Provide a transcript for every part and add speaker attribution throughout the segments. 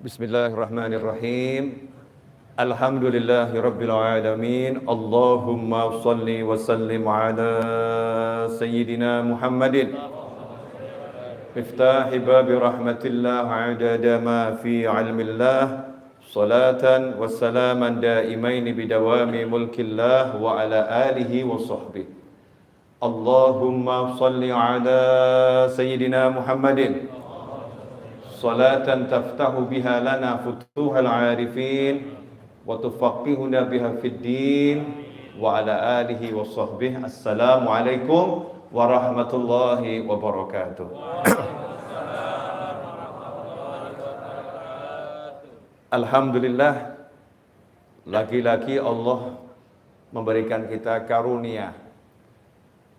Speaker 1: Bismillahirrahmanirrahim. Alhamdulillahi rabbil alamin. Allahumma salli wa sallim ala sayyidina Muhammadin miftahi babi rahmatillah adada ma fi ilmillah, salatan wa salaman daimaini bidawami mulkillah wa ala alihi wa sahbihi. Allahumma salli ala sayyidina Muhammadin salatan taftahu biha lana futuhal arifin wa tufaqihuna biha fid din wa ala alihi wa sahbihi. Assalamu alaikum warahmatullahi wabarakatuh. Alhamdulillah, lagi-lagi Allah memberikan kita karunia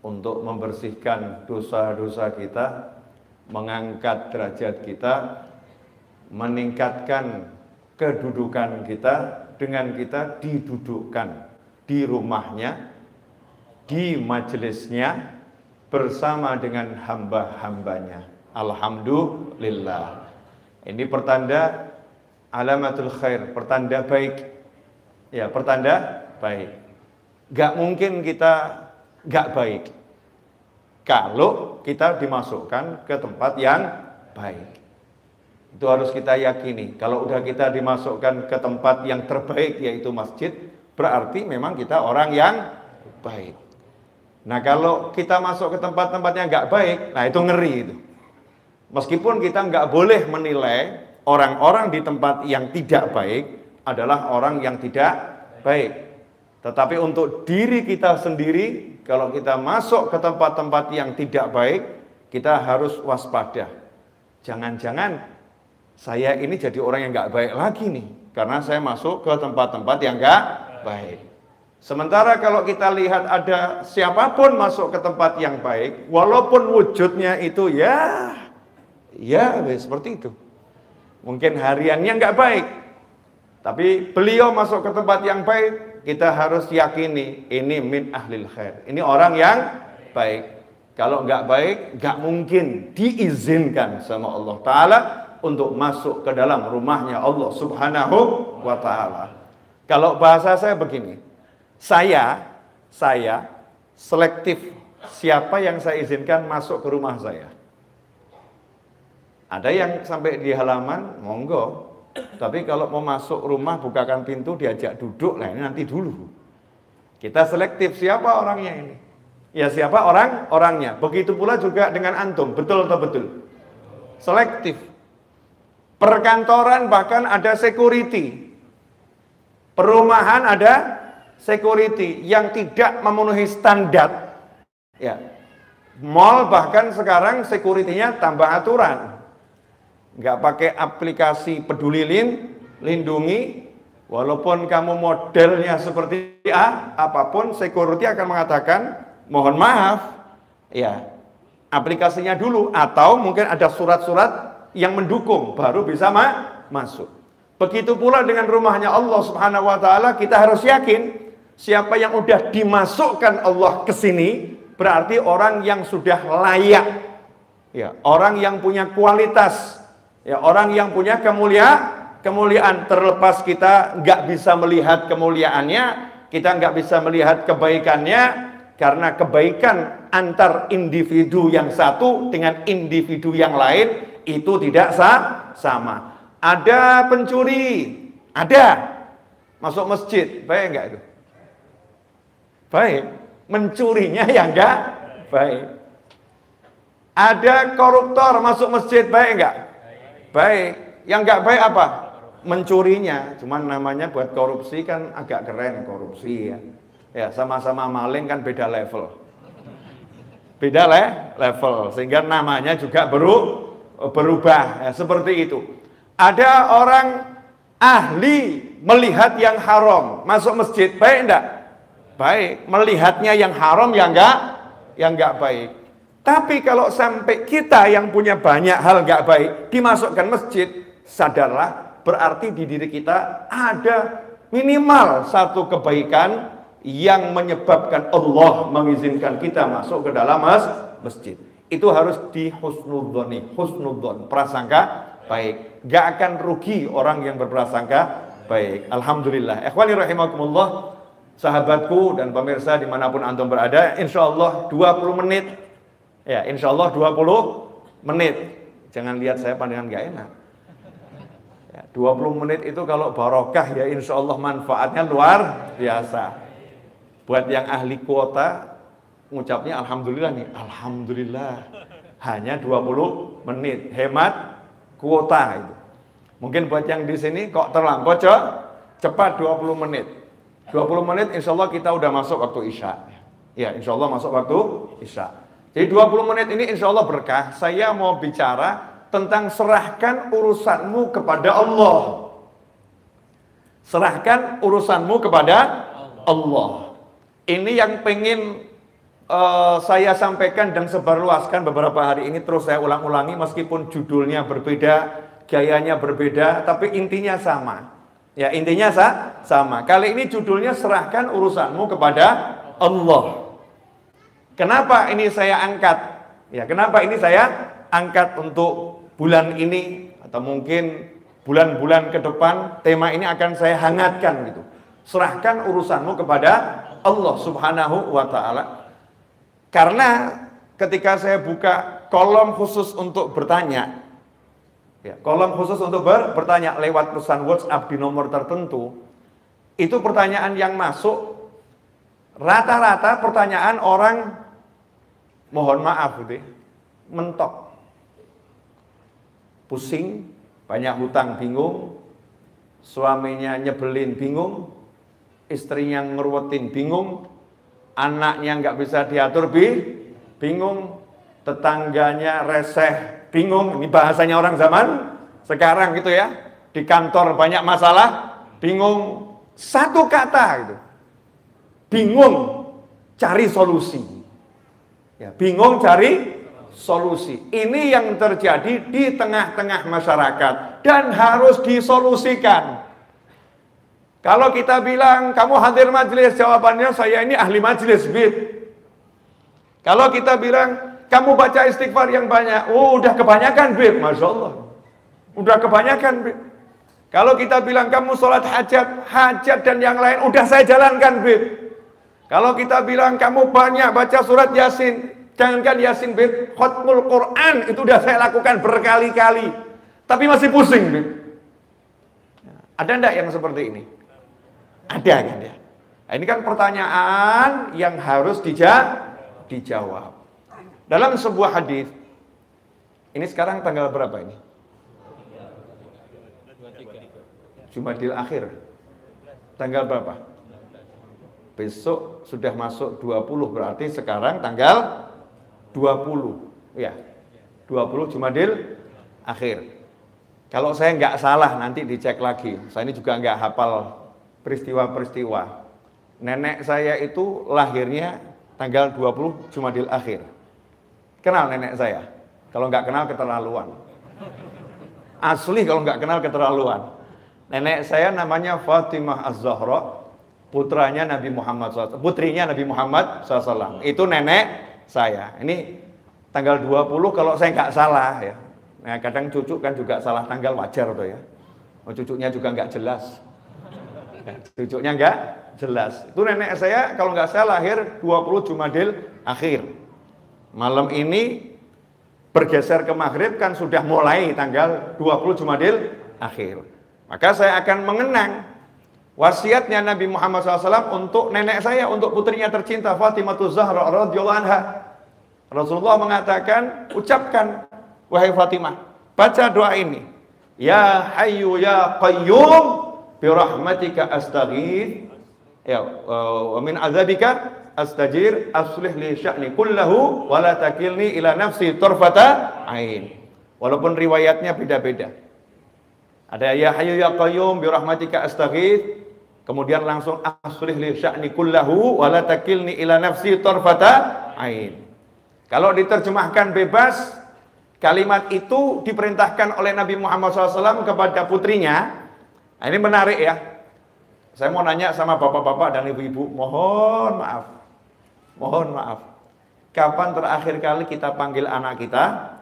Speaker 1: untuk membersihkan dosa-dosa kita, mengangkat derajat kita, meningkatkan kedudukan kita dengan kita didudukkan di rumahnya, di majelisnya bersama dengan hamba-hambanya. Alhamdulillah. Ini pertanda alamatul khair, pertanda baik. Ya, pertanda baik. Gak mungkin kita gak baik kalau kita dimasukkan ke tempat yang baik. Itu harus kita yakini. Kalau udah kita dimasukkan ke tempat yang terbaik, yaitu masjid, berarti memang kita orang yang baik. Nah, kalau kita masuk ke tempat-tempat yang nggak baik, nah itu ngeri itu. Meskipun kita nggak boleh menilai orang-orang di tempat yang tidak baik adalah orang yang tidak baik. Tetapi untuk diri kita sendiri, kalau kita masuk ke tempat-tempat yang tidak baik, kita harus waspada. Jangan-jangan saya ini jadi orang yang nggak baik lagi nih, karena saya masuk ke tempat-tempat yang nggak baik. Sementara kalau kita lihat ada siapapun masuk ke tempat yang baik, walaupun wujudnya itu ya seperti itu. Mungkin hariannya nggak baik, tapi beliau masuk ke tempat yang baik, kita harus yakini ini min ahlil khair. Ini orang yang baik. Kalau nggak baik, nggak mungkin diizinkan sama Allah Ta'ala untuk masuk ke dalam rumahnya Allah Subhanahu wa Ta'ala. Kalau bahasa saya begini, saya selektif siapa yang saya izinkan masuk ke rumah saya. Ada yang sampai di halaman, monggo. Tapi kalau mau masuk rumah, bukakan pintu, diajak duduk, lah ini nanti dulu. Kita selektif siapa orangnya ini. Ya siapa orangnya. Begitu pula juga dengan antum, betul atau betul? Selektif. Perkantoran bahkan ada security. Perumahan ada security yang tidak memenuhi standar. Ya. Mall bahkan sekarang security-nya tambah aturan. Nggak pakai aplikasi peduli lindungi, walaupun kamu modelnya seperti A, apapun security akan mengatakan mohon maaf, ya aplikasinya dulu, atau mungkin ada surat-surat yang mendukung baru bisa masuk. Begitu pula dengan rumahnya Allah Subhanahu wa Ta'ala, kita harus yakin siapa yang udah dimasukkan Allah ke sini berarti orang yang sudah layak, ya orang yang punya kualitas. Ya, orang yang punya kemuliaan, terlepas kita nggak bisa melihat kemuliaannya, kita nggak bisa melihat kebaikannya, karena kebaikan antar individu yang satu dengan individu yang lain itu tidak sama. Ada pencuri, ada masuk masjid, baik nggak itu? Baik, mencurinya yang nggak baik. Ada koruptor masuk masjid, baik nggak? Baik, yang nggak baik apa? Mencurinya, cuman namanya buat korupsi kan agak keren korupsi ya. Ya sama-sama maling kan beda level. Beda level, sehingga namanya juga berubah ya, seperti itu. Ada orang ahli melihat yang haram masuk masjid, baik enggak? Baik, melihatnya yang haram yang enggak baik. Tapi kalau sampai kita yang punya banyak hal gak baik dimasukkan masjid, sadarlah berarti di diri kita ada minimal satu kebaikan yang menyebabkan Allah mengizinkan kita masuk ke dalam masjid. Itu harus di husnudzon, prasangka baik. Gak akan rugi orang yang berprasangka baik. Alhamdulillah. Ikhwani rahimakumullah, sahabatku dan pemirsa dimanapun antum berada, insya Allah 20 menit. Ya, insya Allah 20 menit. Jangan lihat saya pandangan gak enak. Ya, 20 menit itu kalau barokah ya insya Allah manfaatnya luar biasa. Buat yang ahli kuota, ngucapnya Alhamdulillah nih. Alhamdulillah. Hanya 20 menit. Hemat kuota itu. Mungkin buat yang di sini kok terlampau cepat 20 menit. 20 menit insya Allah kita udah masuk waktu Isya. Ya insya Allah masuk waktu Isya. Jadi 20 menit ini insya Allah berkah. Saya mau bicara tentang serahkan urusanmu kepada Allah. Serahkan urusanmu kepada Allah. Ini yang pengen saya sampaikan dan sebarluaskan beberapa hari ini, terus saya ulang-ulangi meskipun judulnya berbeda, gayanya berbeda, tapi intinya sama. Ya, intinya sama. Kali ini judulnya serahkan urusanmu kepada Allah. Kenapa ini saya angkat? Ya, kenapa ini saya angkat untuk bulan ini atau mungkin bulan-bulan ke depan, tema ini akan saya hangatkan gitu. Serahkan urusanmu kepada Allah Subhanahu wa taala. Karena ketika saya buka kolom khusus untuk bertanya, ya, kolom khusus untuk bertanya lewat pesan WhatsApp di nomor tertentu, itu pertanyaan yang masuk rata-rata pertanyaan orang, mohon maaf gitu, mentok, pusing, banyak hutang bingung, suaminya nyebelin bingung, istrinya ngeruwetin bingung, anaknya nggak bisa diatur bingung, tetangganya reseh bingung. Ini bahasanya orang zaman sekarang gitu ya. Di kantor banyak masalah, bingung. Satu kata gitu, bingung cari solusi. Ya, bingung cari solusi. Ini yang terjadi di tengah-tengah masyarakat dan harus disolusikan. Kalau kita bilang kamu hadir majelis, jawabannya saya ini ahli majelis, Bib. Kalau kita bilang kamu baca istighfar yang banyak, oh udah kebanyakan, Bib, masya Allah, udah kebanyakan, Bib. Kalau kita bilang kamu sholat hajat dan yang lain, udah saya jalankan, Bib. Kalau kita bilang kamu banyak baca surat Yasin, jangankan Yasin, Bib, khatmul Quran itu udah saya lakukan berkali-kali, tapi masih pusing, Bib. Ada enggak yang seperti ini? Ada kan ya? Nah, ini kan pertanyaan yang harus dijawab. Dalam sebuah hadis, ini sekarang tanggal berapa ini? Jumadil akhir. Tanggal berapa? Besok sudah masuk 20, berarti sekarang tanggal 20. Ya, 20 Jumadil akhir. Kalau saya nggak salah nanti dicek lagi. Saya ini juga nggak hafal peristiwa-peristiwa. Nenek saya itu lahirnya tanggal 20 Jumadil akhir. Kenal nenek saya? Kalau nggak kenal keterlaluan. Asli kalau nggak kenal keterlaluan. Nenek saya namanya Fatimah Az-Zahra, putranya Nabi Muhammad SAW, putrinya Nabi Muhammad SAW. Itu nenek saya. Ini tanggal 20 kalau saya nggak salah ya. Nah, kadang cucu kan juga salah tanggal, wajar tuh ya. Cucunya juga nggak jelas. Cucunya nggak jelas. Itu nenek saya kalau nggak salah lahir 20 Jumadil akhir. Malam ini bergeser ke maghrib kan sudah mulai tanggal 20 Jumadil akhir. Maka saya akan mengenang wasiatnya Nabi Muhammad SAW untuk nenek saya, untuk putrinya tercinta Fatimah Zahra radhiyallahu anha. Rasulullah mengatakan, ucapkan wahai Fatimah, baca doa ini. Ya Hayyu ya Qayyum birahmatika astaghith, ya wa min azabika astajir, aslih li sya'ni kullahu wa la takilni ila nafsi tarfata ain. Walaupun riwayatnya beda-beda. Ada ya Hayyu ya Qayyum birahmatika astaghith, kemudian langsung aslih li sya'ni kullahu wa la takilni ila nafsi tarfata ain. Kalau diterjemahkan bebas, kalimat itu diperintahkan oleh Nabi Muhammad SAW kepada putrinya. Nah, ini menarik ya. Saya mau nanya sama bapak-bapak dan ibu-ibu, mohon maaf. Kapan terakhir kali kita panggil anak kita,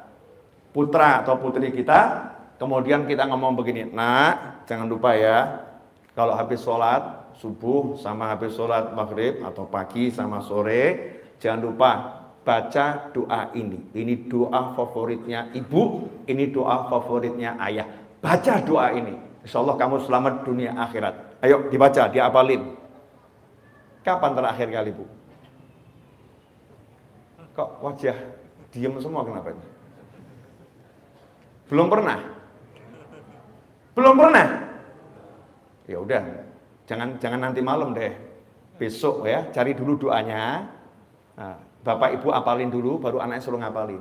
Speaker 1: putra atau putri kita, Kemudian kita ngomong begini, nak, jangan lupa ya, kalau habis sholat subuh sama habis sholat maghrib atau pagi sama sore, jangan lupa baca doa ini. Ini doa favoritnya ibu, ini doa favoritnya ayah. Baca doa ini, insya Allah kamu selamat dunia akhirat. Ayo dibaca, diapalin. Kapan terakhir kali bu? Kok wajah diem semua, kenapa? Belum pernah? Belum pernah? Ya udah, jangan nanti malam deh. Besok ya, cari dulu doanya. Nah, bapak ibu apalin dulu, baru anaknya suruh ngapalin.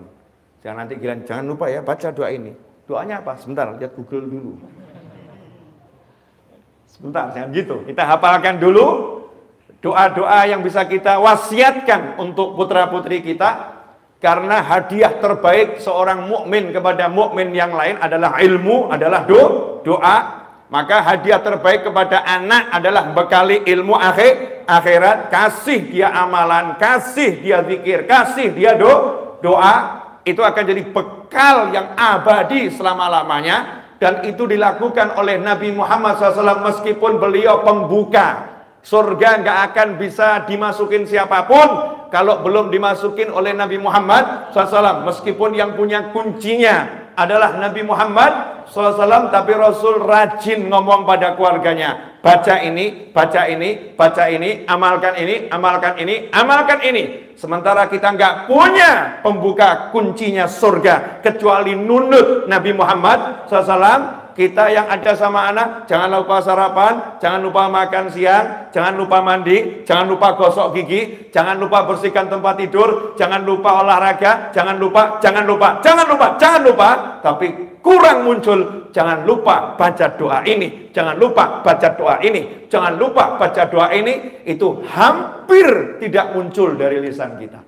Speaker 1: Jangan nanti giliran, jangan lupa ya baca doa ini. Doanya apa? Sebentar, lihat Google dulu. Sebentar, jangan gitu. Kita hafalkan dulu doa-doa yang bisa kita wasiatkan untuk putra-putri kita. Karena hadiah terbaik seorang mukmin kepada mukmin yang lain adalah ilmu, adalah doa. Maka hadiah terbaik kepada anak adalah bekali ilmu akhirat. Kasih dia amalan, kasih dia zikir, kasih dia doa. Itu akan jadi bekal yang abadi selama-lamanya. Dan itu dilakukan oleh Nabi Muhammad SAW meskipun beliau pembuka. Surga nggak akan bisa dimasukin siapapun kalau belum dimasukin oleh Nabi Muhammad SAW. Meskipun yang punya kuncinya adalah Nabi Muhammad SAW, tapi Rasul rajin ngomong pada keluarganya, baca ini, baca ini, baca ini, amalkan ini, amalkan ini, amalkan ini. Sementara kita nggak punya pembuka kuncinya surga kecuali nunut Nabi Muhammad SAW. Kita yang ada sama anak, jangan lupa sarapan, jangan lupa makan siang, jangan lupa mandi, jangan lupa gosok gigi, jangan lupa bersihkan tempat tidur, jangan lupa olahraga, jangan lupa. Tapi kurang muncul, jangan lupa baca doa ini, jangan lupa baca doa ini, jangan lupa baca doa ini. Itu hampir tidak muncul dari lisan kita.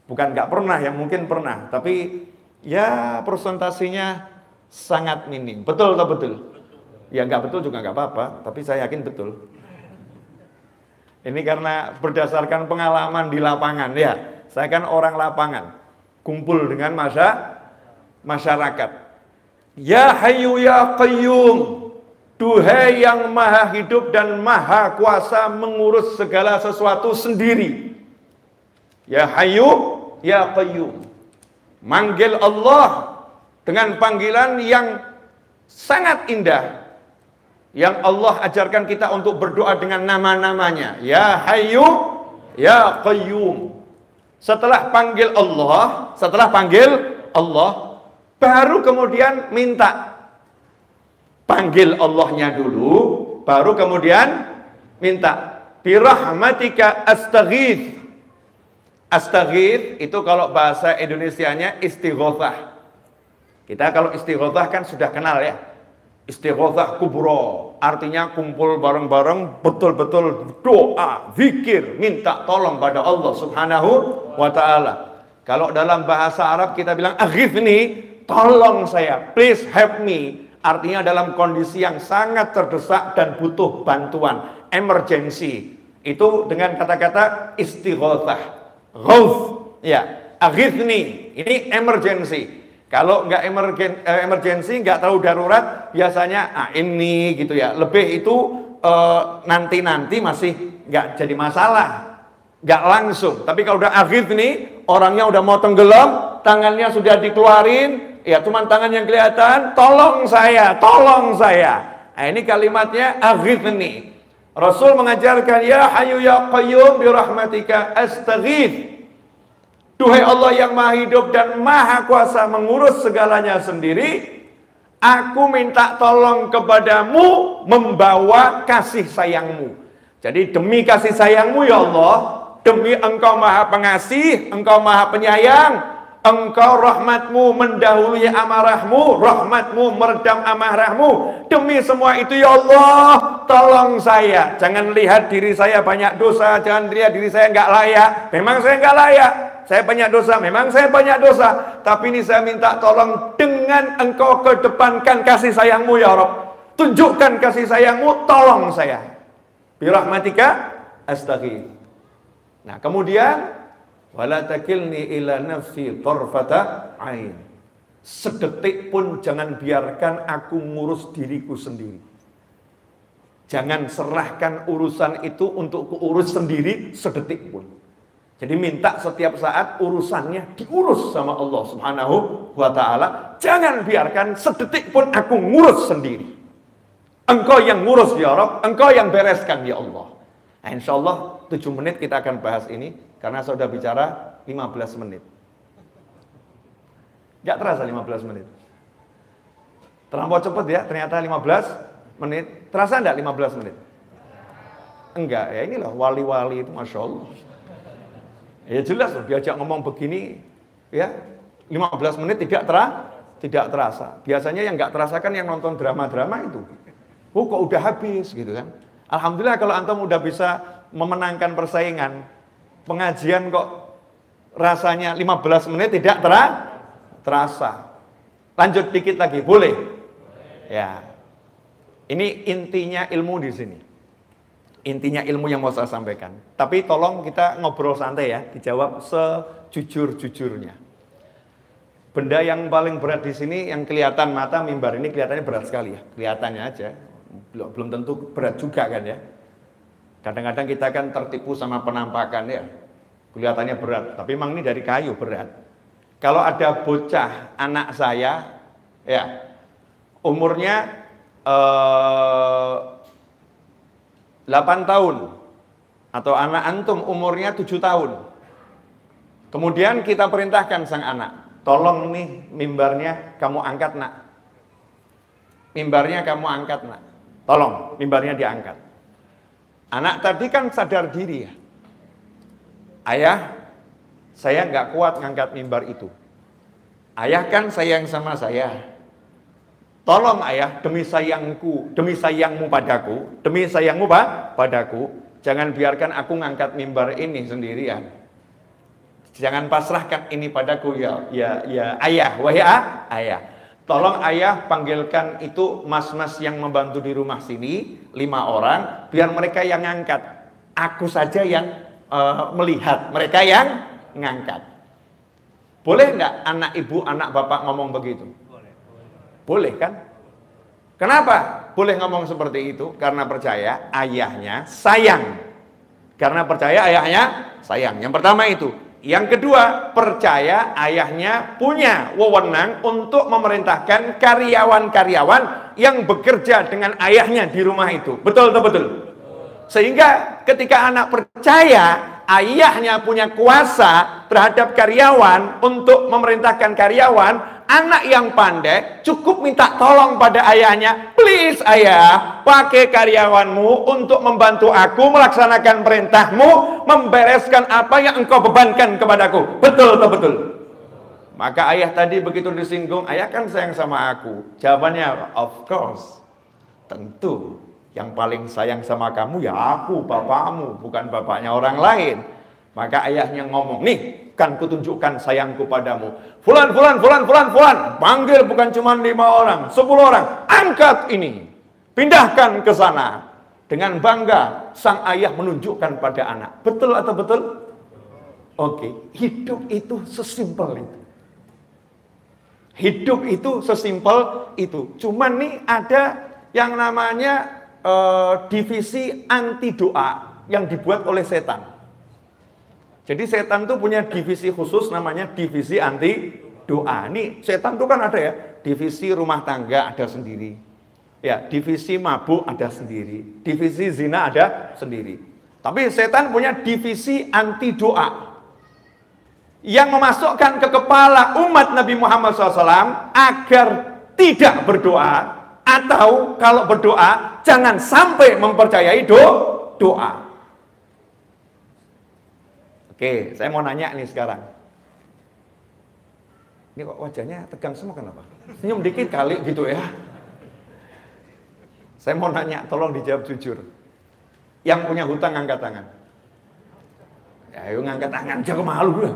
Speaker 1: Bukan nggak pernah, yang mungkin pernah, tapi ya presentasinya sangat minim. Betul atau betul? Ya nggak betul juga nggak apa-apa, tapi saya yakin betul. Ini karena berdasarkan pengalaman di lapangan ya. Saya kan orang lapangan, kumpul dengan masyarakat. Ya Hayyu ya Qayyum, duhai yang maha hidup dan maha kuasa mengurus segala sesuatu sendiri. Ya Hayyu ya Qayyum. Manggil Allah dengan panggilan yang sangat indah, yang Allah ajarkan kita untuk berdoa dengan nama-namanya. Ya Hayyu, Ya Qayyum. Setelah panggil Allah, baru kemudian minta. Panggil Allahnya dulu, baru kemudian minta. Birahmatika astaghith. Astaghith itu kalau bahasa Indonesianya istighothah. Kita kalau istighothah kan sudah kenal ya. Istighothah kubro, artinya kumpul bareng-bareng, betul-betul doa, zikir, minta tolong pada Allah Subhanahu wa ta'ala. Kalau dalam bahasa Arab kita bilang aghithni, tolong saya, please help me. Artinya dalam kondisi yang sangat terdesak dan butuh bantuan, emergency. Itu dengan kata-kata istighothah. Ghauth, ya, aghithni, ini emergency. Kalau nggak emergency, nggak tahu darurat, biasanya ini gitu ya. Lebih itu nanti-nanti masih nggak jadi masalah, nggak langsung. Tapi kalau udah akhir nih, orangnya udah mau tenggelam, tangannya sudah dikeluarin, ya cuman tangan yang kelihatan, tolong saya, tolong saya. Nah ini kalimatnya akhir nih. Rasul mengajarkan, ya Hayyu ya Qayyum birahmatika astaghith. Duhai Allah yang maha hidup dan maha kuasa mengurus segalanya sendiri, aku minta tolong kepadamu membawa kasih sayangmu. Jadi demi kasih sayangmu ya Allah, demi engkau maha pengasih, engkau maha penyayang, engkau rahmatmu mendahului amarahmu, rahmatmu meredam amarahmu. Demi semua itu ya Allah, tolong saya. Jangan lihat diri saya banyak dosa, jangan lihat diri saya nggak layak. Memang saya nggak layak. Saya banyak dosa, memang saya banyak dosa. Tapi ini saya minta tolong dengan engkau kedepankan kasih sayangmu ya Rabb. Tunjukkan kasih sayangmu, tolong saya. Birahmatika astaghith. Nah kemudian, wala takilni ila nafsi tarfata ain. Sedetik pun jangan biarkan aku ngurus diriku sendiri. Jangan serahkan urusan itu untuk keurus sendiri sedetik pun. Jadi minta setiap saat urusannya diurus sama Allah Subhanahu wa ta'ala. Jangan biarkan sedetik pun aku ngurus sendiri. Engkau yang ngurus ya Rabb, engkau yang bereskan ya Allah. Nah, insya Allah 7 menit kita akan bahas ini. Karena saya sudah bicara 15 menit. Gak terasa 15 menit. Terlampau cepat ya, ternyata 15 menit. Terasa enggak 15 menit? Enggak, ya inilah wali-wali itu Masya Allah. Ya jelas loh, diajak ngomong begini, ya 15 menit tidak terasa. Biasanya yang enggak terasa kan yang nonton drama-drama itu. Oh kok udah habis gitu kan. Alhamdulillah kalau antum udah bisa memenangkan persaingan. Pengajian kok rasanya 15 menit tidak terasa. Lanjut dikit lagi, boleh? Ya. Ini intinya ilmu di sini. Intinya ilmu yang mau saya sampaikan. Tapi tolong kita ngobrol santai ya, dijawab sejujur-jujurnya. Benda yang paling berat di sini yang kelihatan mata mimbar ini kelihatannya berat sekali ya. Kelihatannya aja. Belum tentu berat juga kan ya. Kadang-kadang kita kan tertipu sama penampakan ya. Kelihatannya berat, tapi memang ini dari kayu berat. Kalau ada bocah anak saya ya umurnya 8 tahun atau anak antum umurnya 7 tahun. Kemudian kita perintahkan sang anak, tolong nih mimbarnya kamu angkat nak. Mimbarnya kamu angkat nak. Tolong mimbarnya diangkat. Anak tadi kan sadar diri ya. Ayah, saya nggak kuat ngangkat mimbar itu. Ayah kan sayang sama saya. Tolong ayah, demi sayangku, demi sayangmu padaku, demi sayangmu padaku, jangan biarkan aku ngangkat mimbar ini sendirian. Jangan pasrahkan ini padaku ya ayah, wahai ayah. Tolong ayah panggilkan itu mas-mas yang membantu di rumah sini, 5 orang, biar mereka yang ngangkat. Aku saja yang melihat, mereka yang ngangkat. Boleh enggak anak ibu, anak bapak ngomong begitu? Boleh kan? Kenapa boleh ngomong seperti itu? Karena percaya ayahnya sayang. Karena percaya ayahnya sayang. Yang pertama itu. Yang kedua, percaya ayahnya punya wewenang untuk memerintahkan karyawan-karyawan yang bekerja dengan ayahnya di rumah itu. Betul atau betul? Sehingga ketika anak percaya ayahnya punya kuasa terhadap karyawan untuk memerintahkan karyawan, anak yang pandai cukup minta tolong pada ayahnya, please ayah, pakai karyawanmu untuk membantu aku melaksanakan perintahmu, membereskan apa yang engkau bebankan kepadaku. Betul atau betul? Maka ayah tadi begitu disinggung, ayah kan sayang sama aku. Jawabannya, of course, tentu. Yang paling sayang sama kamu ya aku, bapakmu, bukan bapaknya orang lain. Maka ayahnya ngomong, nih kan kutunjukkan sayangku padamu. Fulan. Panggil bukan cuma 5 orang, 10 orang. Angkat ini, pindahkan ke sana. Dengan bangga sang ayah menunjukkan pada anak. Betul atau betul? Oke, hidup itu sesimpel itu. Hidup itu sesimpel itu. Cuman nih ada yang namanya divisi anti doa yang dibuat oleh setan. Jadi setan tuh punya divisi khusus namanya divisi anti doa. Ini setan tuh kan ada ya, divisi rumah tangga ada sendiri. Ya, divisi mabuk ada sendiri, divisi zina ada sendiri. Tapi setan punya divisi anti doa yang memasukkan ke kepala umat Nabi Muhammad SAW agar tidak berdoa. Atau kalau berdoa, jangan sampai mempercayai doa. Oke, saya mau nanya nih sekarang. Ini kok wajahnya tegang semua kenapa? Senyum dikit kali gitu ya. Saya mau nanya, tolong dijawab jujur. Yang punya hutang angkat tangan. Ya, ayo ngangkat tangan, jangan malu lah.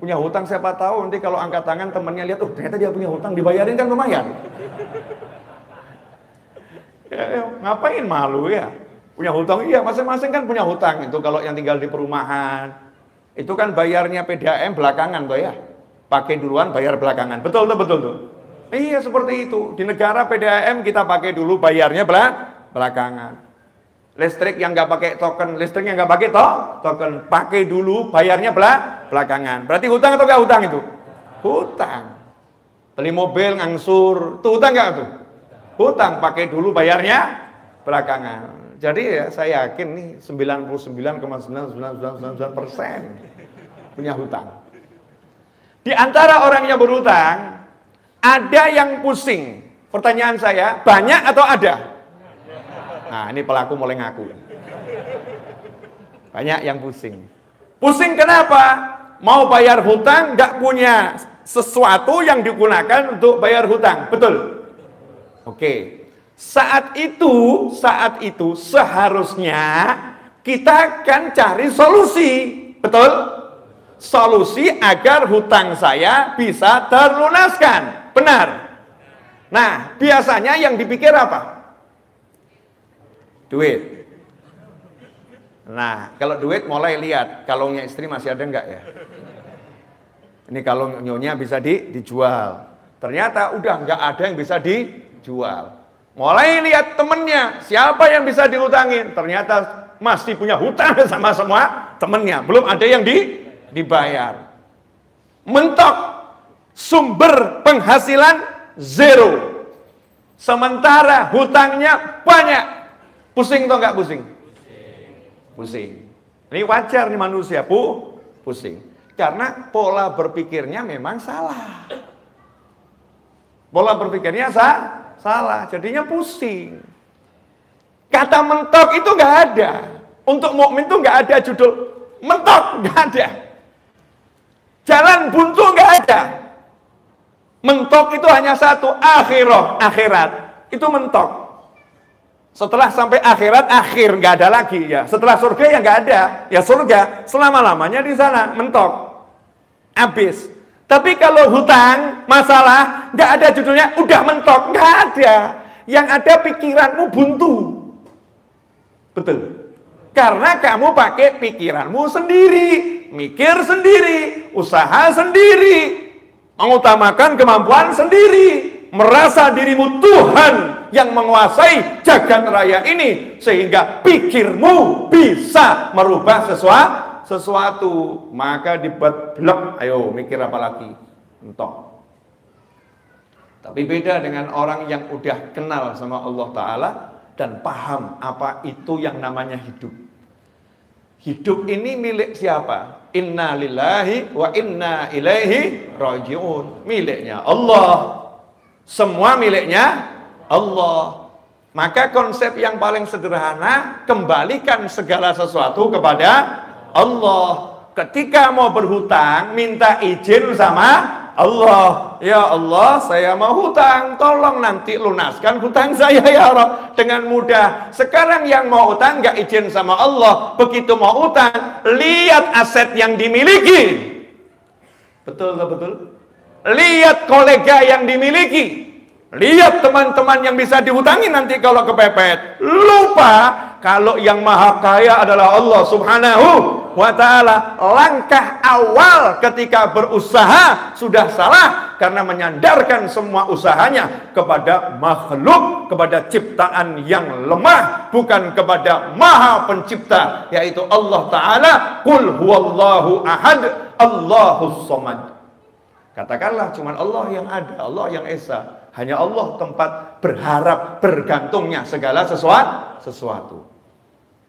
Speaker 1: Punya hutang siapa tahu nanti kalau angkat tangan temennya lihat, oh ternyata dia punya hutang, dibayarin kan lumayan. Ya, ngapain malu ya? Punya hutang, iya masing-masing kan punya hutang. Itu kalau yang tinggal di perumahan, itu kan bayarnya PDAM belakangan toh ya. pakai duluan, bayar belakangan. Betul tuh, betul tuh. Iya seperti itu. Di negara PDAM kita pakai dulu, bayarnya belakangan. Listrik yang nggak pakai token, listrik yang nggak pakai token, pakai dulu, bayarnya belakangan. Berarti hutang atau nggak hutang itu? Hutang. Beli mobil ngangsur, itu hutang nggak tuh? Hutang, pakai dulu, bayarnya belakangan. Jadi ya saya yakin nih 99,999% punya hutang. Di antara orang yang berhutang, ada yang pusing. Pertanyaan saya, banyak atau ada? Nah, ini pelaku mulai ngaku. Banyak yang pusing. Pusing kenapa? Mau bayar hutang, nggak punya sesuatu yang digunakan untuk bayar hutang. Betul? Oke. Saat itu seharusnya kita kan cari solusi. Betul? Solusi agar hutang saya bisa terlunaskan. Benar? Nah, biasanya yang dipikir apa? Duit. Nah, kalau duit mulai lihat kalungnya istri masih ada enggak ya? Ini kalung nyonya bisa dijual. Ternyata udah enggak ada yang bisa dijual. Mulai lihat temennya, siapa yang bisa dihutangin? Ternyata masih punya hutang sama semua temennya, belum ada yang dibayar. Mentok, sumber penghasilan zero. Sementara hutangnya banyak. Pusing atau enggak pusing? Pusing. Ini wajar nih manusia, pusing. Karena pola berpikirnya memang salah. Pola berpikirnya salah, jadinya pusing. Kata mentok itu enggak ada. Untuk mukmin itu enggak ada judul mentok, enggak ada. Jalan buntu enggak ada. Mentok itu hanya satu, akhirat. Itu mentok. Setelah sampai akhirat, akhir nggak ada lagi ya. Setelah surga ya nggak ada, ya surga selama-lamanya di sana mentok, habis. Tapi kalau hutang, masalah nggak ada judulnya, udah mentok, nggak ada. Yang ada pikiranmu buntu, betul? Karena kamu pakai pikiranmu sendiri, mikir sendiri, usaha sendiri, mengutamakan kemampuan sendiri, merasa dirimu Tuhan yang menguasai jagat raya ini, sehingga pikirmu bisa merubah sesuatu. Maka dibuat blok, ayo mikir apa lagi? Mentok. Tapi beda dengan orang yang udah kenal sama Allah Ta'ala dan paham apa itu yang namanya hidup. Hidup ini milik siapa? Inna lillahi wa inna ilaihi raji'un. Miliknya Allah. Semua miliknya Allah. Maka konsep yang paling sederhana, kembalikan segala sesuatu kepada Allah. Ketika mau berhutang, minta izin sama Allah. Ya Allah, saya mau hutang, tolong nanti lunaskan hutang saya ya Allah dengan mudah. Sekarang yang mau hutang nggak izin sama Allah, begitu mau hutang, lihat aset yang dimiliki. Betul nggak betul? Lihat kolega yang dimiliki. Lihat teman-teman yang bisa dihutangi nanti kalau kepepet. Lupa kalau yang maha kaya adalah Allah Subhanahu wa ta'ala. Langkah awal ketika berusaha sudah salah karena menyandarkan semua usahanya kepada makhluk, kepada ciptaan yang lemah, bukan kepada maha pencipta, yaitu Allah Ta'ala. Qul huwallahu ahad, Allahus somad. Katakanlah cuma Allah yang ada, Allah yang esa. Hanya Allah tempat berharap, bergantungnya segala sesuatu.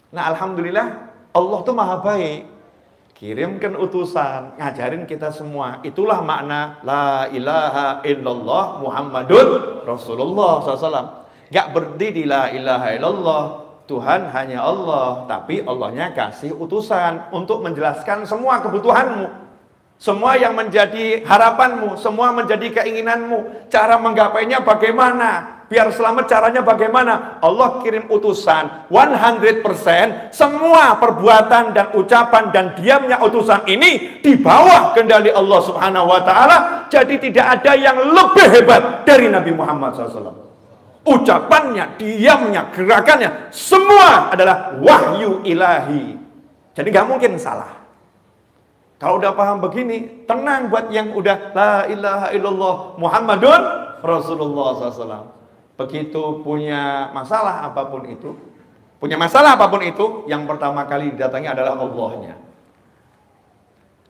Speaker 1: Nah, alhamdulillah Allah tuh maha baik. Kirimkan utusan, ngajarin kita semua. Itulah makna la ilaha illallah Muhammadun Rasulullah SAW. Gak berhenti di la ilaha illallah, Tuhan hanya Allah, tapi Allahnya kasih utusan untuk menjelaskan semua kebutuhanmu. Semua yang menjadi harapanmu, semua menjadi keinginanmu, cara menggapainya bagaimana, biar selamat caranya bagaimana. Allah kirim utusan 100%, semua perbuatan dan ucapan dan diamnya utusan ini di bawah kendali Allah Subhanahu wa ta'ala. Jadi tidak ada yang lebih hebat dari Nabi Muhammad SAW. Ucapannya, diamnya, gerakannya, semua adalah wahyu ilahi. Jadi gak mungkin salah. Kalau udah paham begini, tenang buat yang udah la ilaha illallah Muhammadun Rasulullah SAW. Begitu punya masalah apapun itu, yang pertama kali didatangi adalah Allahnya.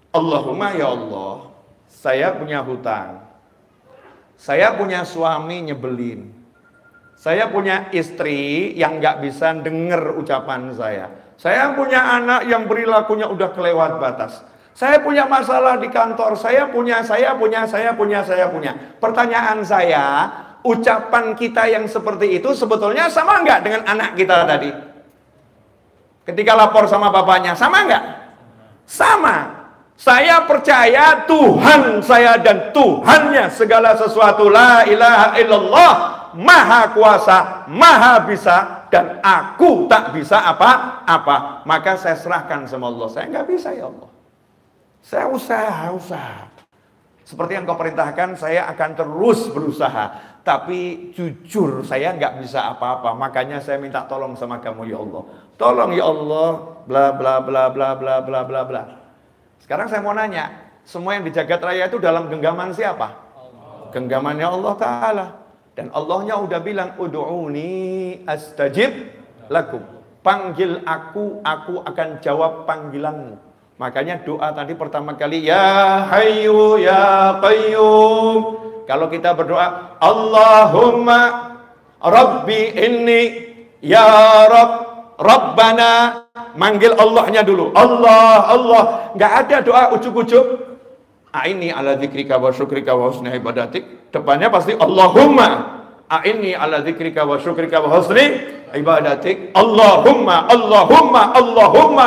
Speaker 1: Allahumma ya Allah, saya punya hutang, saya punya suami nyebelin, saya punya istri yang nggak bisa denger ucapan saya punya anak yang perilakunya udah kelewat batas, saya punya masalah di kantor, saya punya. Pertanyaan saya, ucapan kita yang seperti itu sebetulnya sama nggak dengan anak kita tadi? Ketika lapor sama bapaknya, sama nggak? Sama. Saya percaya Tuhan saya dan Tuhannya segala sesuatu, la ilaha illallah, maha kuasa, maha bisa, dan aku tak bisa apa-apa. Maka saya serahkan sama Allah. Saya nggak bisa ya Allah. Saya usaha. Seperti yang kau perintahkan, saya akan terus berusaha. Tapi jujur saya nggak bisa apa-apa. Makanya saya minta tolong sama kamu ya Allah. Tolong ya Allah, bla bla bla bla bla bla bla bla. Sekarang saya mau nanya, semua yang di jagat raya itu dalam genggaman siapa? Allah. Genggamannya Allah Ta'ala. Dan Allahnya udah bilang, Udu'uni astajib lakum. Panggil aku akan jawab panggilanmu. Makanya doa tadi pertama kali, Ya Hayyu Ya Qayyum. Kalau kita berdoa, Allahumma Rabbi inni Ya Rabbana. Manggil Allahnya dulu. Allah. Nggak ada doa ujuk-ujuk. A'inni ala dzikrika wa syukrika wa husni ibadatik. Depannya pasti Allahumma. A'inni ala dzikrika wa syukrika wa husni ibadatik. Allahumma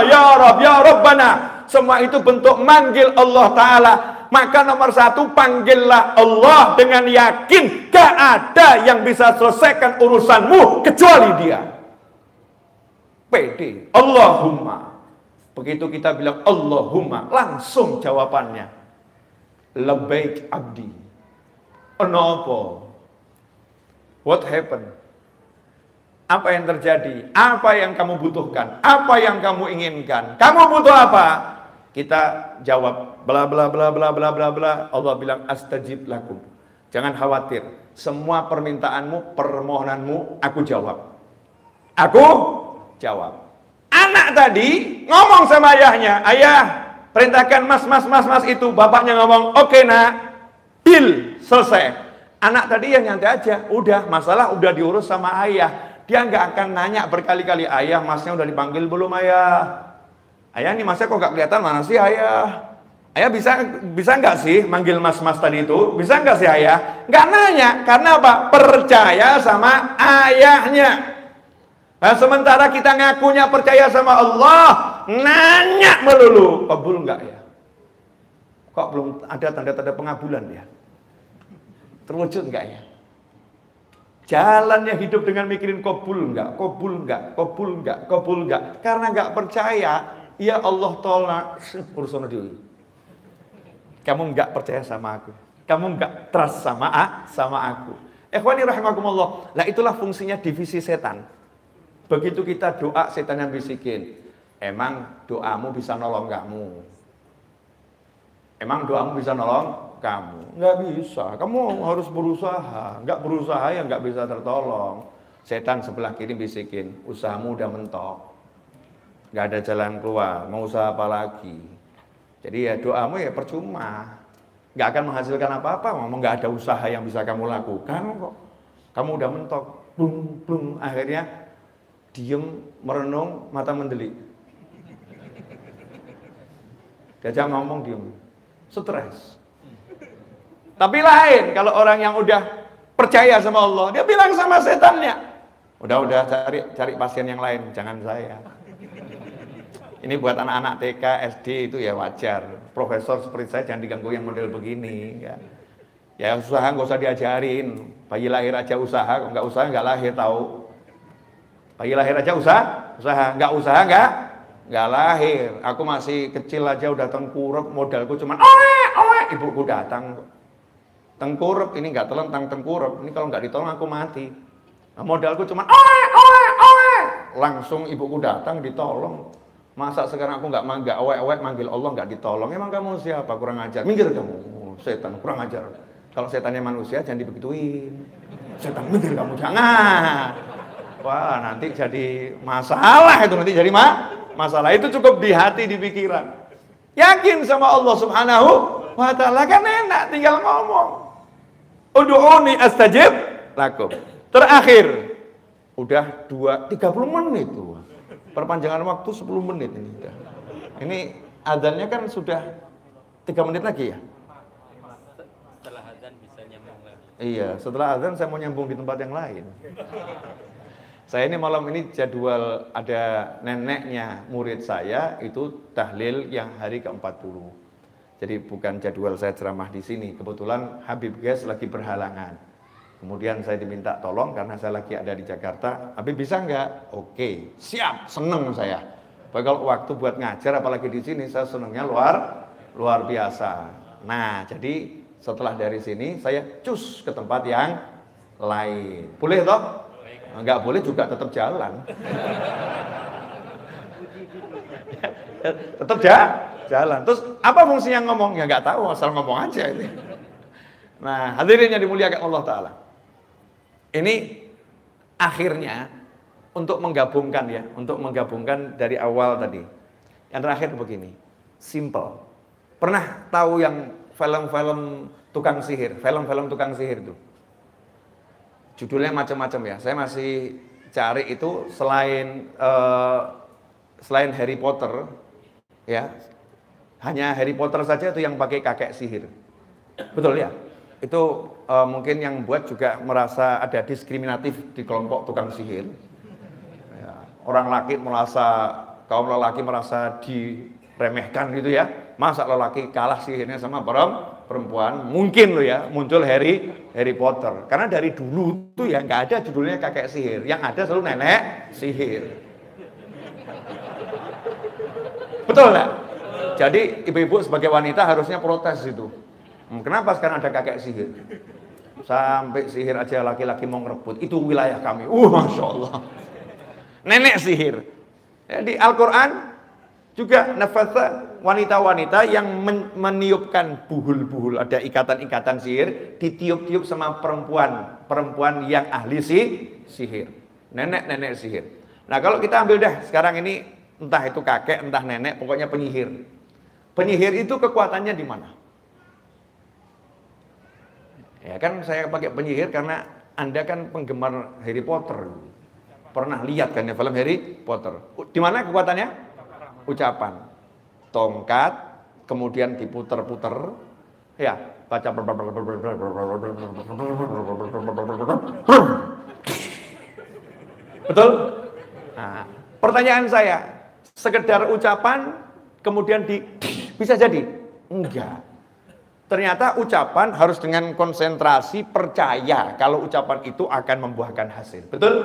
Speaker 1: ya Rabb ya Rabbana. Semua itu bentuk manggil Allah Ta'ala. Maka nomor satu, panggillah Allah dengan yakin. Gak ada yang bisa selesaikan urusanmu kecuali Dia. PD, Allahumma. Begitu kita bilang Allahumma, langsung jawabannya, Labbaik abdi. Kenapa? What happened? Apa yang terjadi? Apa yang kamu butuhkan? Apa yang kamu inginkan? Kamu butuh apa? Kita jawab bla bla bla bla bla bla bla. Allah bilang astajib lakum. Jangan khawatir. Semua permintaanmu, permohonanmu aku jawab. Aku jawab. Anak tadi ngomong sama ayahnya, ayah perintahkan mas itu. Bapaknya ngomong, oke nak, deal, selesai. Anak tadi yang nyantai aja, udah masalah udah diurus sama ayah. Dia nggak akan nanya berkali-kali, ayah masnya udah dipanggil belum ayah? Ayah nih masnya kok gak kelihatan, mana sih ayah? Ayah bisa nggak sih manggil mas tadi itu? Bisa nggak sih ayah? Nggak nanya, karena apa? Percaya sama ayahnya. Nah, sementara kita ngakunya percaya sama Allah, nanya melulu, kabul enggak ya? Kok belum ada tanda-tanda pengabulan ya? Terwujud enggak ya? Jalannya hidup dengan mikirin kabul enggak? Karena enggak percaya, ya Allah tolak urusan diri. Kamu enggak percaya sama aku. Kamu enggak trust sama aku. Ikhwani rahimakumullah. Lah itulah fungsinya divisi setan. Begitu kita doa, setan yang bisikin, emang doamu bisa nolong kamu? Emang doamu bisa nolong kamu? Nggak bisa, kamu harus berusaha. Nggak berusaha ya nggak bisa tertolong. Setan sebelah kiri bisikin, usahamu udah mentok, nggak ada jalan keluar, mau usaha apa lagi? Jadi ya doamu ya percuma, nggak akan menghasilkan apa-apa. Ngomong nggak ada usaha yang bisa kamu lakukan kok. Kamu udah mentok, blung, akhirnya diem, merenung, mata mendelik. Diajak ngomong diem, stres. Tapi lain kalau orang yang udah percaya sama Allah, dia bilang sama setannya, udah cari pasien yang lain, jangan saya. Ini buat anak-anak TK, SD itu ya wajar. Profesor seperti saya jangan diganggu yang model begini. Ya usaha nggak usah diajarin. Bayi lahir aja usaha, kok nggak usaha nggak lahir tahu. Bayi lahir aja usaha, nggak lahir. Aku masih kecil aja udah tengkurap, modalku cuman ibuku datang. Tengkurap, ini nggak telentang tengkurap. Ini kalau nggak ditolong aku mati. Nah, modalku cuman langsung ibuku datang ditolong. Masa sekarang aku nggak awet-awet manggil Allah nggak ditolong? Emang kamu siapa? Kurang ajar. Minggir kamu, setan kurang ajar. Kalau setannya manusia jangan dibegituin. Setan minggir kamu, jangan. Wah, nanti jadi masalah itu, nanti jadi masalah. Itu cukup di hati, di pikiran. Yakin sama Allah Subhanahu wa ta'ala, kan enak tinggal ngomong. Ud'uni astajib lakum. Terakhir, udah 30 menit tuh. Perpanjangan waktu 10 menit ini. Ini adzannya kan sudah 3 menit lagi ya?
Speaker 2: Setelah adzan bisa nyambung lagi.
Speaker 1: Iya, setelah adzan saya mau nyambung di tempat yang lain. Saya ini malam ini jadwal ada neneknya murid saya itu tahlil yang hari ke-40. Jadi bukan jadwal saya ceramah di sini. Kebetulan Habib Gas lagi berhalangan. Kemudian saya diminta tolong karena saya lagi ada di Jakarta. Habib bisa nggak? Oke, siap, seneng saya. Tapi kalau waktu buat ngajar apalagi di sini saya senengnya luar biasa. Nah, jadi setelah dari sini saya cus ke tempat yang lain. Boleh toh? Nggak boleh juga tetap jalan. Tetap jalan. Terus apa fungsinya ngomong? Ya nggak tahu, asal ngomong aja ini. Nah, hadirin yang dimuliakan Allah Ta'ala. Ini akhirnya untuk menggabungkan dari awal tadi. Yang terakhir begini, simple. Pernah tahu yang film-film tukang sihir itu? Judulnya macam-macam ya. Saya masih cari itu selain Harry Potter, ya. Hanya Harry Potter saja itu yang pakai kakek sihir. Betul ya? Itu mungkin yang buat juga merasa ada diskriminatif di kelompok tukang sihir. Ya, kaum lelaki merasa diremehkan gitu ya. Masa lelaki kalah sihirnya sama perempuan? Mungkin loh ya, muncul Harry Potter. Karena dari dulu tuh ya nggak ada judulnya kakek sihir. Yang ada selalu nenek sihir. Betul nggak? Jadi ibu-ibu sebagai wanita harusnya protes itu. Kenapa sekarang ada kakek sihir? Sampai sihir aja laki-laki mau ngerebut. Itu wilayah kami. Masya Allah. Nenek sihir. Di Al-Quran juga nafasa wanita-wanita yang meniupkan buhul-buhul. Ada ikatan-ikatan sihir. Ditiup-tiup sama perempuan yang ahli sihir. Nenek-nenek sihir. Nah kalau kita ambil dah sekarang ini, entah itu kakek, entah nenek, pokoknya penyihir. Penyihir itu kekuatannya di mana? Ya kan saya pakai penyihir karena Anda kan penggemar Harry Potter. Pernah lihat kan ya film Harry Potter. Di mana kekuatannya? Ucapan. Tongkat, kemudian diputer-puter. Ya, baca. Betul? Nah, pertanyaan saya, sekedar ucapan kemudian bisa jadi? Enggak. Ternyata ucapan harus dengan konsentrasi, percaya kalau ucapan itu akan membuahkan hasil. Betul?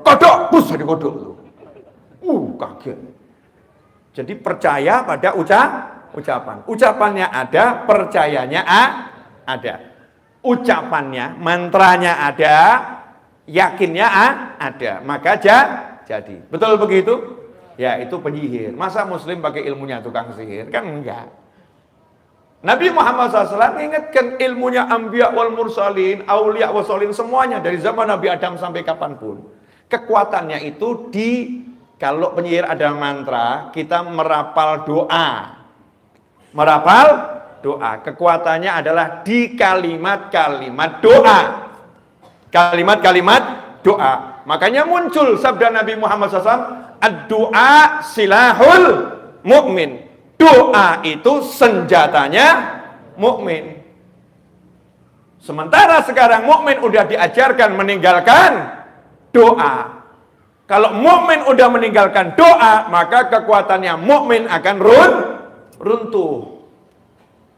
Speaker 1: Kodok, bus jadi kodok. Kaget. Jadi percaya pada ucapan. Ucapannya ada, percayanya ada. Ucapannya, mantranya ada, yakinnya ada. Maka jadi. Betul begitu? Ya, itu penyihir. Masa muslim pakai ilmunya tukang sihir? Kan enggak. Nabi Muhammad SAW ingatkan ilmunya anbiya wal mursalin, aulia wal sholin, semuanya dari zaman Nabi Adam sampai kapanpun. Kekuatannya itu kalau penyihir ada mantra, kita merapal doa. Merapal doa. Kekuatannya adalah di kalimat-kalimat doa. Kalimat-kalimat doa. Makanya muncul sabda Nabi Muhammad SAW, ad-doa silahul mu'min. Doa itu senjatanya mukmin. Sementara sekarang mukmin udah diajarkan meninggalkan doa. Kalau mukmin udah meninggalkan doa, maka kekuatannya mukmin akan runtuh.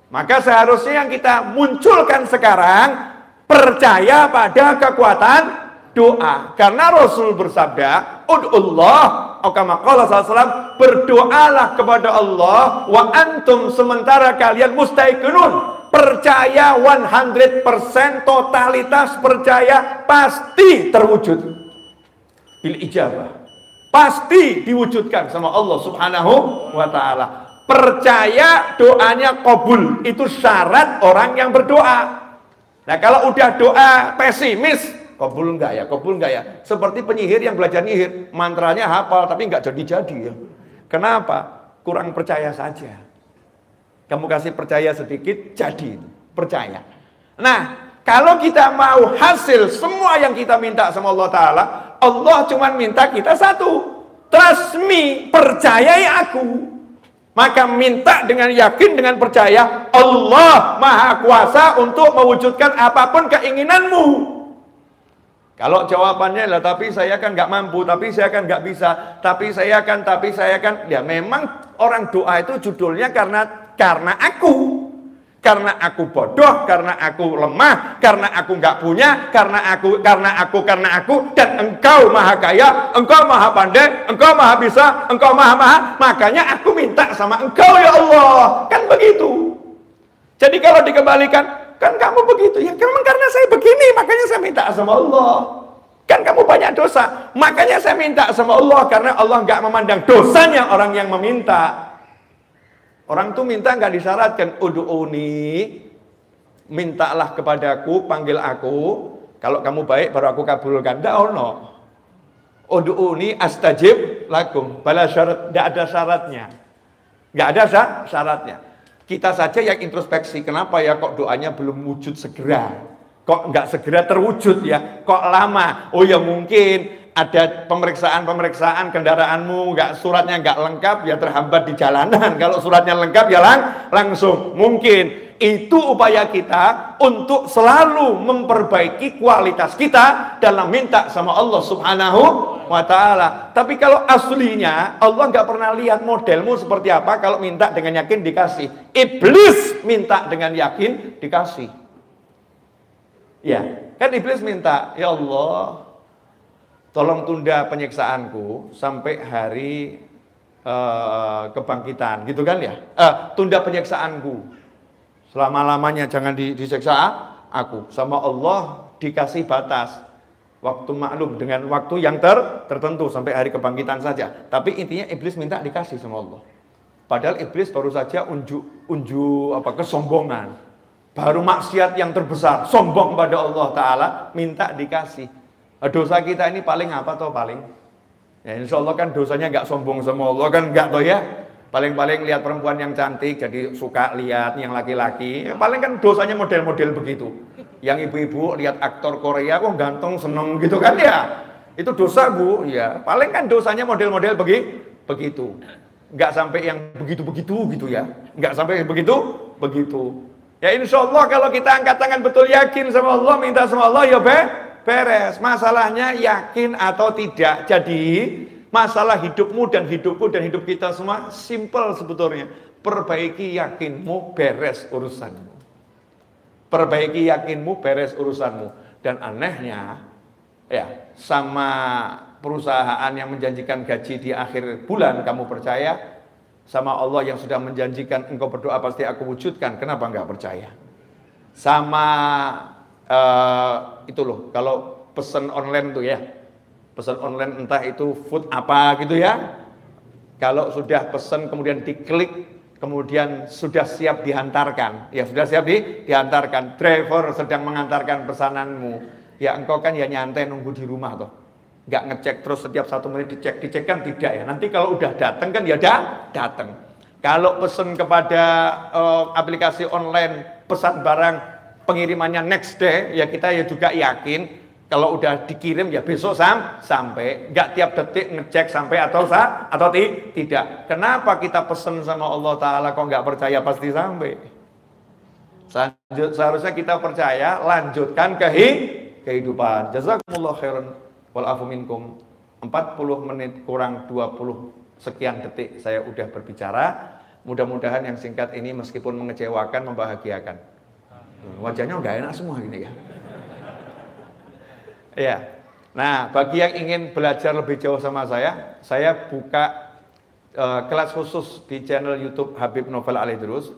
Speaker 1: Maka seharusnya yang kita munculkan sekarang percaya pada kekuatan doa. Karena Rasul bersabda, ud'ullah, kama qala sallallahu, berdoalah kepada Allah wa antum, sementara kalian mustaiqinun, percaya 100%, totalitas percaya pasti terwujud bil ijabah. pasti diwujudkan sama Allah Subhanahu wa ta'ala. Percaya doanya kabul, itu syarat orang yang berdoa. Nah kalau udah doa pesimis, kabul enggak ya, kabul enggak ya. Seperti penyihir yang belajar nyihir, mantranya hafal tapi enggak jadi-jadi ya. Kenapa? Kurang percaya saja. Kamu kasih percaya sedikit, jadi percaya. Nah, kalau kita mau hasil semua yang kita minta sama Allah Ta'ala, Allah cuma minta kita satu. Trust me, percayai aku. Maka minta dengan yakin, dengan percaya, Allah Maha Kuasa untuk mewujudkan apapun keinginanmu. Kalau jawabannya lah, tapi saya kan nggak mampu, tapi saya kan nggak bisa, tapi saya kan, ya memang orang doa itu judulnya karena aku. Karena aku bodoh, karena aku lemah, karena aku nggak punya, karena aku, dan engkau maha kaya, engkau maha pandai, engkau maha bisa, engkau maha, makanya aku minta sama engkau ya Allah. Kan begitu. Jadi kalau dikembalikan, kan kamu begitu, ya memang karena saya begini, makanya saya minta sama Allah. Kan kamu banyak dosa, makanya saya minta sama Allah, karena Allah nggak memandang dosanya orang yang meminta. Orang tuh minta nggak disyaratkan, ud'uni, mintalah kepadaku, panggil aku, kalau kamu baik baru aku kabulkan. Nggak ono. Ud'uni astajib lakum, bala syarat, nggak ada syaratnya. Nggak ada syaratnya. Kita saja yang introspeksi, kenapa ya kok doanya belum wujud segera? Kok nggak segera terwujud ya? Kok lama? Oh ya mungkin ada pemeriksaan kendaraanmu, suratnya nggak lengkap, ya terhambat di jalanan. Kalau suratnya lengkap ya langsung. Mungkin itu upaya kita untuk selalu memperbaiki kualitas kita dalam minta sama Allah Subhanahu wa ta'ala. Tapi kalau aslinya Allah nggak pernah lihat modelmu seperti apa. Kalau minta dengan yakin dikasih. Iblis minta dengan yakin dikasih. Ya, kan iblis minta, ya Allah, tolong tunda penyiksaanku sampai hari kebangkitan, gitu kan ya? Tunda penyiksaanku selama-lamanya, jangan disiksa aku. Sama Allah dikasih batas waktu maklum, dengan waktu yang tertentu sampai hari kebangkitan saja. Tapi intinya iblis minta dikasih sama Allah. Padahal iblis baru saja unjuk kesombongan. Baru maksiat yang terbesar, sombong pada Allah Ta'ala, minta dikasih. Dosa kita ini paling apa toh paling? Ya insya Allah kan dosanya nggak sombong sama Allah kan, nggak toh ya. Paling-paling lihat perempuan yang cantik jadi suka lihat yang laki-laki. Ya, paling kan dosanya model-model begitu. Yang ibu-ibu lihat aktor Korea kok ganteng seneng gitu kan ya. Itu dosa bu, ya. Paling kan dosanya model-model begitu. Nggak sampai yang begitu-begitu gitu ya. Nggak sampai begitu. Ya insya Allah kalau kita angkat tangan betul yakin sama Allah, minta sama Allah ya beres. Masalahnya yakin atau tidak. Jadi masalah hidupmu dan hidupku dan hidup kita semua simple sebetulnya. Perbaiki yakinmu, beres urusanmu. Perbaiki yakinmu, beres urusanmu. Dan anehnya ya, sama perusahaan yang menjanjikan gaji di akhir bulan kamu percaya, sama Allah yang sudah menjanjikan engkau berdoa pasti aku wujudkan, kenapa enggak percaya? Sama itu loh, kalau pesan online tuh ya, pesan online entah itu food apa gitu ya, kalau sudah pesan kemudian diklik, kemudian sudah siap dihantarkan, ya sudah siap dihantarkan, driver sedang mengantarkan pesananmu, ya engkau kan ya nyantai nunggu di rumah toh. Nggak ngecek terus setiap 1 menit dicek kan tidak ya. Nanti kalau udah datang kan ya datang. Kalau pesan kepada aplikasi online pesan barang pengirimannya next day, ya kita ya juga yakin kalau udah dikirim ya besok sampai. Nggak tiap detik ngecek sampai atau tidak. Kenapa kita pesan sama Allah Ta'ala kok nggak percaya pasti sampai? Seharusnya kita percaya, lanjutkan kehidupan. Jazakumullah khairan. Walafu minkum. 40 menit kurang 20 sekian detik saya udah berbicara. Mudah-mudahan yang singkat ini meskipun mengecewakan, membahagiakan. Wajahnya nggak enak semua gini ya. Ya. Nah, bagi yang ingin belajar lebih jauh sama saya buka kelas khusus di channel YouTube Habib Novel Alidrus.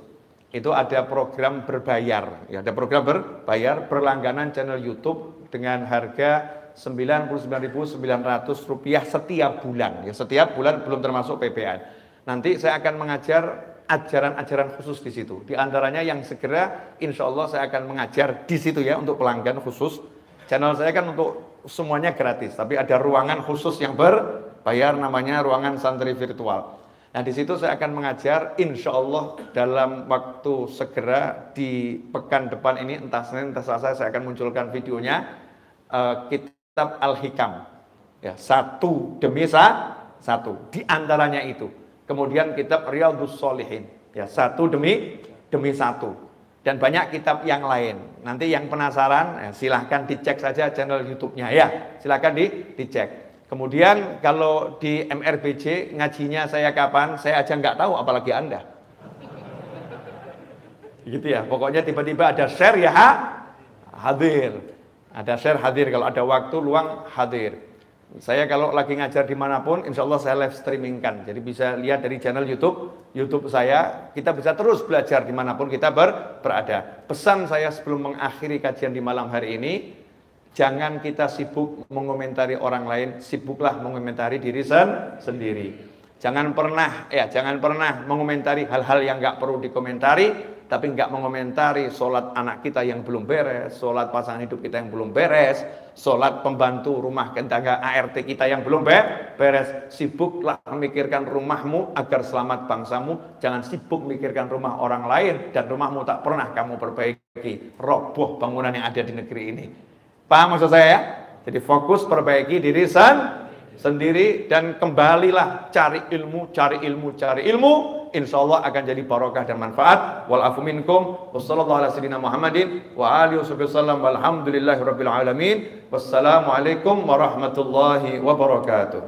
Speaker 1: Itu ada program berbayar. Ya, ada program berbayar, berlangganan channel YouTube dengan harga Rp99.900 setiap bulan. Ya, setiap bulan belum termasuk PPN. Nanti saya akan mengajar ajaran-ajaran khusus di situ. Di antaranya yang segera insya Allah saya akan mengajar di situ ya untuk pelanggan khusus. Channel saya kan untuk semuanya gratis, tapi ada ruangan khusus yang berbayar namanya ruangan santri virtual. Nah di situ saya akan mengajar insya Allah dalam waktu segera di pekan depan ini, entah Senin entah Selasa saya akan munculkan videonya, kitab Al-Hikam ya, satu demi satu di antaranya itu. Kemudian kitab Riyadhus Shalihin ya, satu demi satu, dan banyak kitab yang lain. Nanti yang penasaran ya, silahkan dicek saja channel YouTube-nya ya, silahkan dicek. Kemudian kalau di MRBJ ngajinya saya kapan, saya aja nggak tahu, apalagi Anda. Gitu ya, pokoknya tiba-tiba ada share ya hadir. Ada share hadir, kalau ada waktu luang hadir. Saya kalau lagi ngajar dimanapun, insya Allah saya live streamingkan. Jadi bisa lihat dari channel YouTube saya, kita bisa terus belajar dimanapun kita berada. Pesan saya sebelum mengakhiri kajian di malam hari ini, jangan kita sibuk mengomentari orang lain, sibuklah mengomentari diri sendiri. Jangan pernah mengomentari hal-hal yang nggak perlu dikomentari, tapi nggak mengomentari sholat anak kita yang belum beres, sholat pasangan hidup kita yang belum beres, sholat pembantu rumah tangga ART kita yang belum beres. Sibuklah memikirkan rumahmu agar selamat bangsamu, jangan sibuk memikirkan rumah orang lain dan rumahmu tak pernah kamu perbaiki, roboh bangunan yang ada di negeri ini. Paham maksud saya ya? Jadi fokus perbaiki diri sendiri dan kembalilah cari ilmu. Insya Allah akan jadi barokah dan manfaat. Wal afu minkum. Wassallallahu ala sayyidina Muhammadin wa alihi wasallam. Walhamdulillahi rabbil alamin. Wassalamualaikum warahmatullahi wabarakatuh.